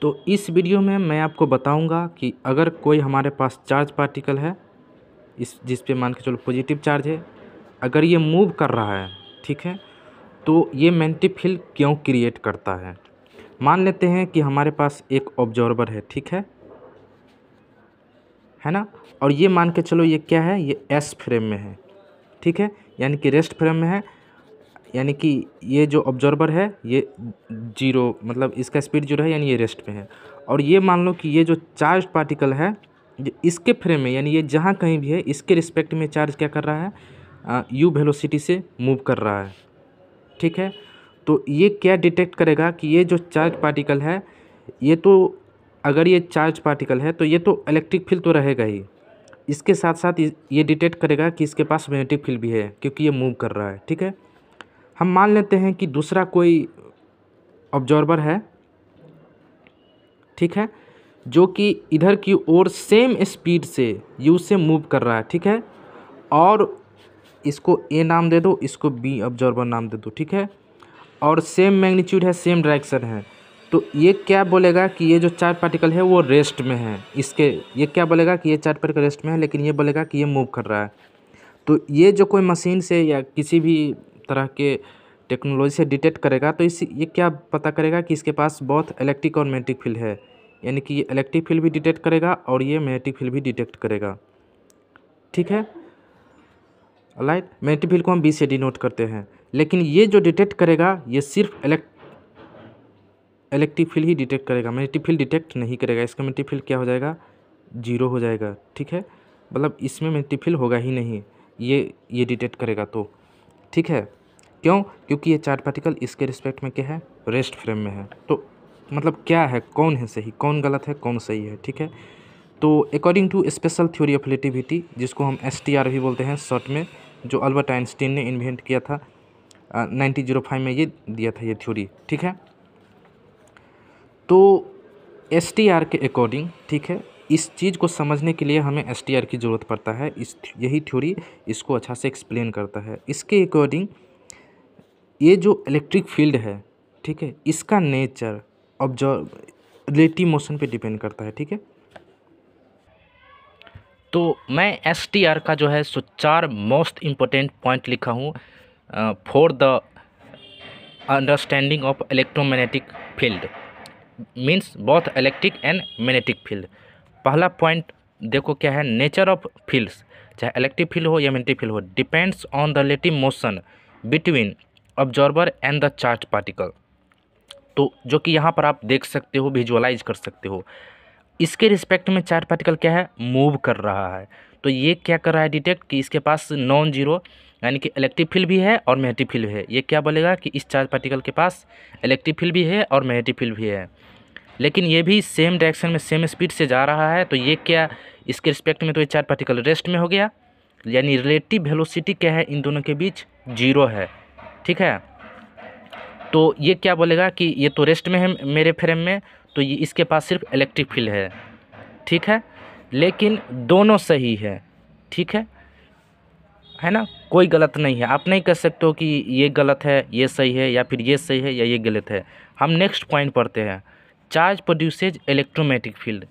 तो इस वीडियो में मैं आपको बताऊंगा कि अगर कोई हमारे पास चार्ज पार्टिकल है, इस जिस पे मान के चलो पॉजिटिव चार्ज है, अगर ये मूव कर रहा है, ठीक है, तो ये मैग्नेटिक फील्ड क्यों क्रिएट करता है। मान लेते हैं कि हमारे पास एक ऑब्जर्वर है, ठीक है ना, और ये मान के चलो ये क्या है, ये एस फ्रेम में है, ठीक है, यानी कि रेस्ट फ्रेम में है, यानी कि ये जो ऑब्जर्वर है ये जीरो, मतलब इसका स्पीड जीरो है, यानी ये रेस्ट में है। और ये मान लो कि ये जो चार्ज पार्टिकल है ये इसके फ्रेम में, यानी ये जहाँ कहीं भी है इसके रिस्पेक्ट में चार्ज क्या कर रहा है, यू वेलोसिटी से मूव कर रहा है, ठीक है। तो ये क्या डिटेक्ट करेगा कि ये जो चार्ज पार्टिकल है, ये तो अगर ये चार्ज पार्टिकल है तो ये तो इलेक्ट्रिक फील्ड तो रहेगा ही, इसके साथ साथ ये डिटेक्ट करेगा कि इसके पास मैग्नेटिक फील्ड भी है क्योंकि ये मूव कर रहा है, ठीक है। हम मान लेते हैं कि दूसरा कोई ऑब्जर्वर है, ठीक है, जो कि इधर की ओर सेम स्पीड से यू से मूव कर रहा है, ठीक है, और इसको ए नाम दे दो, इसको बी ऑब्जर्वर नाम दे दो, ठीक है, और सेम मैग्नीट्यूड है, सेम डायरेक्शन है। तो ये क्या बोलेगा कि ये जो चार्ज पार्टिकल है वो रेस्ट में है, इसके ये क्या बोलेगा कि ये चार्ज पार्टिकल रेस्ट में है, लेकिन ये बोलेगा कि ये मूव कर रहा है। तो ये जो कोई मशीन से या किसी भी तरह के टेक्नोलॉजी से डिटेक्ट करेगा तो इस ये क्या पता करेगा कि इसके पास बहुत इलेक्ट्रिक और मैग्नेटिक फील्ड है, यानी कि ये इलेक्ट्रिक फील्ड भी डिटेक्ट करेगा और ये मैग्नेटिक फील्ड भी डिटेक्ट करेगा, ठीक है। राइट, मैग्नेटिक फील्ड को हम बी से डिनोट करते हैं, लेकिन ये जो डिटेक्ट करेगा ये सिर्फ इलेक्ट्रिक फील्ड ही डिटेक्ट करेगा, मैग्नेटिक फील्ड डिटेक्ट नहीं करेगा। इसका मैग्नेटिक फील्ड क्या हो जाएगा, जीरो हो जाएगा, ठीक है, मतलब इसमें मैग्नेटिक फील्ड होगा ही नहीं, ये डिटेक्ट करेगा तो, ठीक है। क्यों? क्योंकि ये चार्ज पार्टिकल इसके रिस्पेक्ट में क्या है, रेस्ट फ्रेम में है। तो मतलब क्या है, कौन है सही, कौन गलत है, कौन सही है, ठीक है। तो according to special theory of relativity, जिसको हम STR भी बोलते हैं शॉर्ट में, जो अल्बर्ट आइंस्टीन ने इन्वेंट किया था 1905 में, ये दिया था ये थ्योरी, ठीक है। तो STR के अकॉर्डिंग, ठीक है, इस चीज़ को समझने के लिए हमें STR की ज़रूरत पड़ता है, यही थ्योरी इसको अच्छा से एक्सप्लेन करता है। इसके अकॉर्डिंग ये जो इलेक्ट्रिक फील्ड है, ठीक है, इसका नेचर ऑब्जर्व रिलेटिव मोशन पे डिपेंड करता है, ठीक है। तो मैं STR का जो है सो 4 मोस्ट इम्पोर्टेंट पॉइंट लिखा हूँ for the understanding of electromagnetic field, means both electric and magnetic field. पहला पॉइंट देखो क्या है, नेचर ऑफ फील्ड्स, चाहे इलेक्ट्रिक फील्ड हो या मैग्नेटिक फील्ड हो, depends on the relative motion between observer and the charge particle. तो जो कि यहाँ पर आप देख सकते हो, विजुअलाइज कर सकते हो, इसके रिस्पेक्ट में चार्ज पार्टिकल क्या है, मूव कर रहा है। तो ये क्या कर रहा है, डिटेक्ट कि इसके पास नॉन जीरो यानी कि इलेक्ट्रिक फील्ड भी है और मैग्नेटिक फील्ड भी है। ये क्या बोलेगा कि इस चार्ज पार्टिकल के पास इलेक्ट्रिक फील्ड भी है और मैग्नेटिक फील्ड भी है, लेकिन ये भी सेम डायरेक्शन में सेम स्पीड से जा रहा है। तो ये क्या, इसके रिस्पेक्ट में तो ये चार्ज पार्टिकल रेस्ट में हो गया, यानी रिलेटिव वेलोसिटी क्या है इन दोनों के बीच, जीरो है, ठीक है। तो ये क्या बोलेगा कि ये तो रेस्ट में है मेरे फ्रेम में, तो ये इसके पास सिर्फ इलेक्ट्रिक फील्ड है, ठीक है, लेकिन दोनों सही है, ठीक है ना, कोई गलत नहीं है। आप नहीं कह सकते हो कि ये गलत है, ये सही है, या फिर ये सही है या ये गलत है। हम नेक्स्ट पॉइंट पढ़ते हैं, चार्ज प्रोड्यूसेज इलेक्ट्रोमैग्नेटिक फील्ड।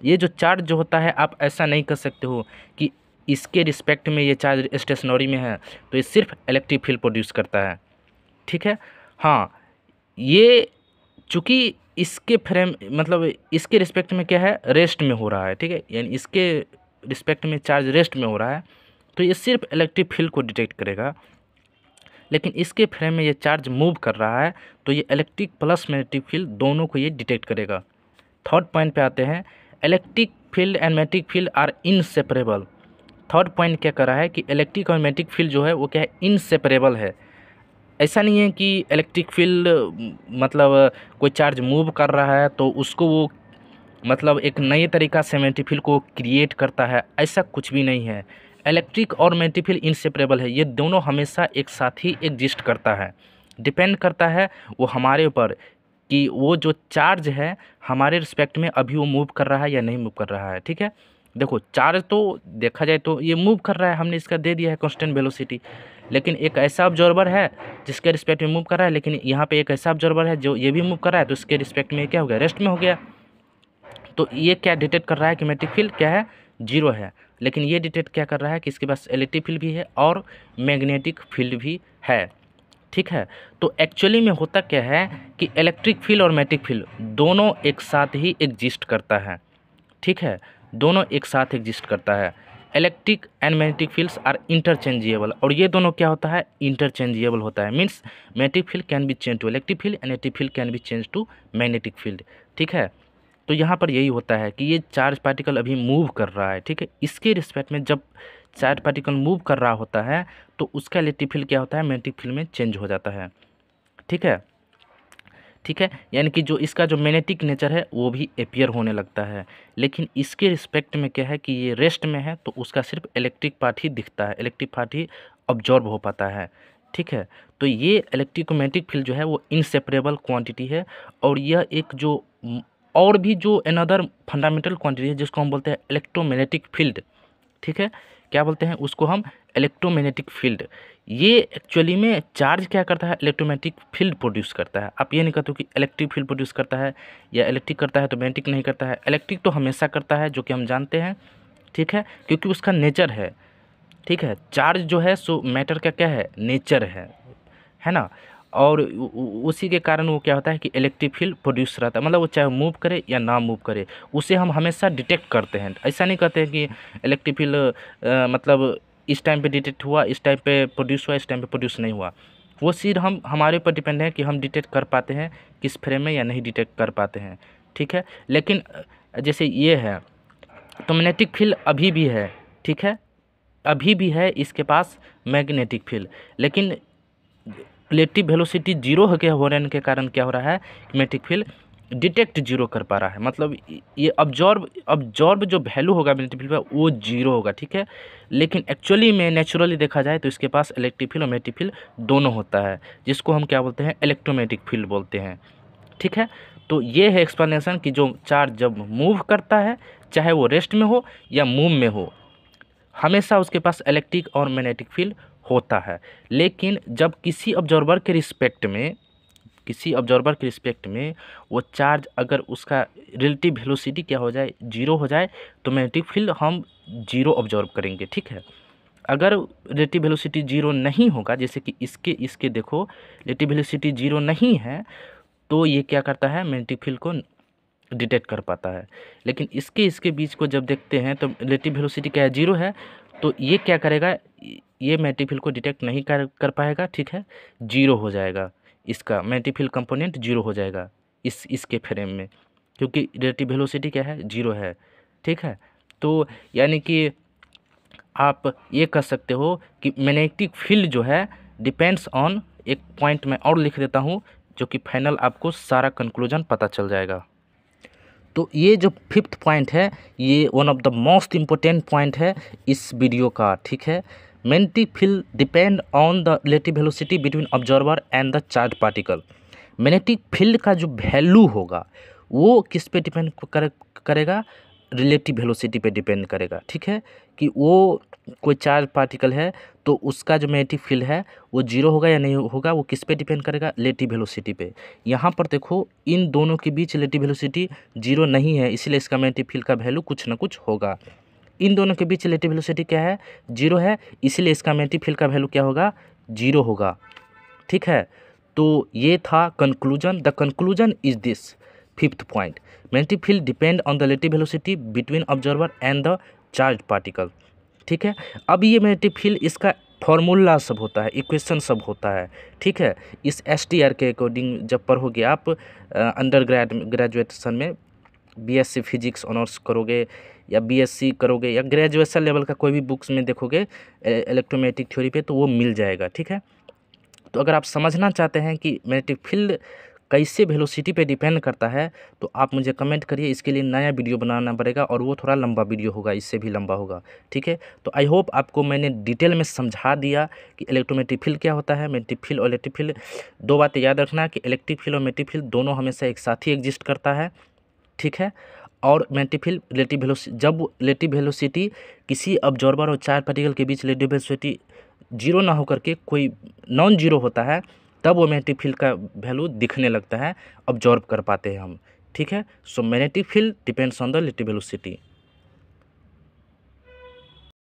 ये जो चार्ज जो होता है, आप ऐसा नहीं कर सकते हो कि इसके रिस्पेक्ट में ये चार्ज स्टेशनरी में है तो ये सिर्फ इलेक्ट्रिक फील्ड प्रोड्यूस करता है, ठीक है। हाँ, ये चूँकि इसके फ्रेम मतलब इसके रिस्पेक्ट में क्या है, रेस्ट में हो रहा है, ठीक है, यानी इसके रिस्पेक्ट में चार्ज रेस्ट में हो रहा है, तो ये सिर्फ इलेक्ट्रिक फील्ड को डिटेक्ट करेगा। लेकिन इसके फ्रेम में ये चार्ज मूव कर रहा है तो ये इलेक्ट्रिक प्लस मैग्नेटिक फील्ड दोनों को ये डिटेक्ट करेगा। थर्ड पॉइंट पे आते हैं, electric field and magnetic field are inseparable. Third point क्या कर रहा है कि इलेक्ट्रिक और मैग्नेटिक फील्ड जो है वो क्या है, इनसेपरेबल है। ऐसा नहीं है कि इलेक्ट्रिक फील्ड मतलब कोई चार्ज मूव कर रहा है तो उसको वो मतलब एक नए तरीका से मैग्नेटिक फील्ड को क्रिएट करता है, ऐसा कुछ भी नहीं है। इलेक्ट्रिक और मैग्नेटिक फील्ड इनसेपरेबल है, ये दोनों हमेशा एक साथ ही एग्जिस्ट करता है। डिपेंड करता है वो हमारे ऊपर कि वो जो चार्ज है हमारे रिस्पेक्ट में अभी वो मूव कर रहा है या नहीं मूव कर रहा है, ठीक है। देखो चार्ज तो देखा जाए तो ये मूव कर रहा है, हमने इसका दे दिया है कांस्टेंट वेलोसिटी, लेकिन एक ऐसा ऑब्जर्वर है जिसके रिस्पेक्ट में मूव कर रहा है, लेकिन यहाँ पे एक ऐसा ऑब्जर्वर है जो ये भी मूव कर रहा है, तो इसके रिस्पेक्ट में क्या हो गया, रेस्ट में हो गया, तो ये क्या डिटेक्ट कर रहा है कि मैग्नेटिक फील्ड क्या है, जीरो है, लेकिन ये डिटेक्ट क्या कर रहा है कि इसके पास इलेक्ट्रिक फील्ड भी है और मैग्नेटिक फील्ड भी है। ठीक है, तो एक्चुअली में होता क्या है कि इलेक्ट्रिक फील्ड और मैग्नेटिक फील्ड दोनों एक साथ ही एग्जिस्ट करता है। ठीक है, दोनों एक साथ एग्जिस्ट करता है। Electric and magnetic fields are interchangeable, और ये दोनों क्या होता है, इंटरचेंजेबल होता है। Means magnetic field can be change to electric field and electric field can be change to magnetic field. ठीक है, तो यहाँ पर यही होता है कि ये चार्ज पार्टिकल अभी मूव कर रहा है। ठीक है, इसके रिस्पेक्ट में जब चार्ज पार्टिकल मूव कर रहा होता है तो उसका इलेक्ट्रिक फील्ड क्या होता है, मैग्नेटिक फील्ड में चेंज हो जाता है। ठीक है, ठीक है, यानी कि जो इसका जो मैग्नेटिक नेचर है वो भी अपीयर होने लगता है। लेकिन इसके रिस्पेक्ट में क्या है कि ये रेस्ट में है तो उसका सिर्फ इलेक्ट्रिक पार्ट ही दिखता है, इलेक्ट्रिक पार्ट ही ऑब्जॉर्ब हो पाता है। ठीक है, तो ये इलेक्ट्रिक मैग्नेटिक फील्ड जो है वो इनसेपरेबल क्वांटिटी है, और यह एक जो और भी जो अनदर फंडामेंटल क्वांटिटी है जिसको हम बोलते हैं इलेक्ट्रोमैग्नेटिक फील्ड। ठीक है, क्या बोलते हैं उसको हम, इलेक्ट्रोमैग्नेटिक फील्ड। ये एक्चुअली में चार्ज क्या करता है, इलेक्ट्रोमैग्नेटिक फील्ड प्रोड्यूस करता है। आप ये नहीं कहते हो कि इलेक्ट्रिक फील्ड प्रोड्यूस करता है या इलेक्ट्रिक करता है तो मैग्नेटिक नहीं करता है। इलेक्ट्रिक तो हमेशा करता है, जो कि हम जानते हैं। ठीक है, क्योंकि उसका नेचर है। ठीक है, चार्ज जो है सो मैटर का क्या है, नेचर है ना। और उसी के कारण वो क्या होता है कि इलेक्ट्रिक फील्ड प्रोड्यूस रहता है, मतलब वो चाहे मूव करे या ना मूव करे उसे हम हमेशा डिटेक्ट करते हैं। ऐसा नहीं कहते हैं कि इलेक्ट्रिक फील्ड मतलब इस टाइम पे डिटेक्ट हुआ, इस टाइम पे प्रोड्यूस हुआ, इस टाइम पे प्रोड्यूस नहीं हुआ। वो सिर्फ हम हमारे ऊपर डिपेंड है कि हम डिटेक्ट कर पाते हैं किस फ्रेम में या नहीं डिटेक्ट कर पाते हैं। ठीक है, लेकिन जैसे ये है तो मैग्नेटिक फील्ड अभी भी है। ठीक है, अभी भी है इसके पास मैग्नेटिक फील्ड, लेकिन रिलेटिव वेलोसिटी जीरो होने के कारण क्या हो रहा है, मैग्नेटिक फील्ड डिटेक्ट जीरो कर पा रहा है। मतलब ये ऑब्जॉर्ब जो वैल्यू होगा मैग्नेटिक फील्ड का वो जीरो होगा। ठीक है, लेकिन एक्चुअली में नेचुरली देखा जाए तो इसके पास इलेक्ट्रिक फील्ड और मैग्नेटिक फील्ड दोनों होता है, जिसको हम क्या बोलते हैं, इलेक्ट्रोमैग्नेटिक फील्ड बोलते हैं। ठीक है, तो ये है एक्सप्लेनेशन कि जो चार्ज जब मूव करता है, चाहे वो रेस्ट में हो या मूव में हो, हमेशा उसके पास इलेक्ट्रिक और मैग्नेटिक फील्ड होता है। लेकिन जब किसी ऑब्जर्वर के रिस्पेक्ट में वो चार्ज अगर उसका रिलेटिव वेलोसिटी क्या हो जाए, जीरो हो जाए, तो मैग्नेटिक फील्ड हम जीरो ऑब्जर्व करेंगे। ठीक है, अगर रिलेटिव वेलोसिटी जीरो नहीं होगा, जैसे कि इसके देखो रिलेटिव वेलोसिटी जीरो नहीं है, तो ये क्या करता है, मैग्नेटिक फील्ड को डिटेक्ट कर पाता है। लेकिन इसके बीच को जब देखते हैं तो रिलेटिव वेलोसिटी क्या है, जीरो है, तो ये क्या करेगा, ये मैग्नेटिक फील्ड को डिटेक्ट नहीं कर पाएगा। ठीक है, जीरो हो जाएगा, इसका मैग्नेटिक फील्ड कंपोनेंट जीरो हो जाएगा इसके फ्रेम में, क्योंकि रिलेटिव वेलोसिटी क्या है, जीरो है। ठीक है, तो यानी कि आप ये कह सकते हो कि मैग्नेटिक फील्ड जो है डिपेंड्स ऑन, एक पॉइंट मैं और लिख देता हूँ जो कि फाइनल आपको सारा कंक्लूजन पता चल जाएगा। तो ये जो फिफ्थ पॉइंट है ये one of the most important point है इस वीडियो का। ठीक है, magnetic field depend on the relative velocity between observer and the charge particle. Magnetic field का जो वैल्यू होगा वो किस पे डिपेंड करेगा, रिलेटिव वेलोसिटी पे डिपेंड करेगा। ठीक है, कि वो कोई चार्ज पार्टिकल है तो उसका जो मैग्नेटिक फील्ड है वो जीरो होगा या नहीं होगा, वो किस पे डिपेंड करेगा, रिलेटिव वेलोसिटी पे। यहाँ पर देखो इन दोनों के बीच रिलेटिव वेलोसिटी जीरो नहीं है, इसलिए इसका मैग्नेटिक फील्ड का वैल्यू कुछ ना कुछ होगा। इन दोनों के बीच रिलेटिव वेलोसिटी क्या है, जीरो है, इसलिए इसका मैग्नेटिक फील्ड का वैल्यू क्या होगा, जीरो होगा। ठीक है, तो ये था conclusion. The conclusion is this fifth point, magnetic field depend on the relative velocity between observer and the charge particle. ठीक है, अब ये मैग्नेटिक फील्ड इसका फॉर्मूला सब होता है, इक्वेशन सब होता है। ठीक है, इस STR के अकॉर्डिंग जब पढ़ोगे आप अंडर ग्रेजुएशन में, BSc फिजिक्स ऑनर्स करोगे या BSc करोगे या ग्रेजुएशन लेवल का कोई भी बुक्स में देखोगे इलेक्ट्रोमैग्नेटिक थ्योरी पे, तो वो मिल जाएगा। ठीक है, तो अगर आप समझना चाहते हैं कि मैग्नेटिक फील्ड कैसे वेलोसिटी पे डिपेंड करता है तो आप मुझे कमेंट करिए, इसके लिए नया वीडियो बनाना पड़ेगा और वो थोड़ा लंबा वीडियो होगा, इससे भी लंबा होगा। ठीक है, तो आई होप आपको मैंने डिटेल में समझा दिया कि इलेक्ट्रोमैग्नेटिक फील्ड क्या होता है। मैग्नेटिक फील्ड और इलेक्ट्रिक फील्ड, दो बातें याद रखना कि इलेक्ट्रिक फील्ड और मैग्नेटिक फील्ड दोनों हमेशा एक साथ ही एग्जिस्ट करता है। ठीक है, और मैग्नेटिक फील्ड रिलेटिव वेलोसिटी, जब रिलेटिव वेलोसिटी किसी ऑब्जर्वर और चार्ज पार्टिकल के बीच रिलेटिव वेलोसिटी जीरो ना होकर के कोई नॉन जीरो होता है, तब वो मैग्नेटिक फील्ड का वैल्यू दिखने लगता है, ऑब्जर्व कर पाते हैं हम। ठीक है। So magnetic field depends on the relative velocity.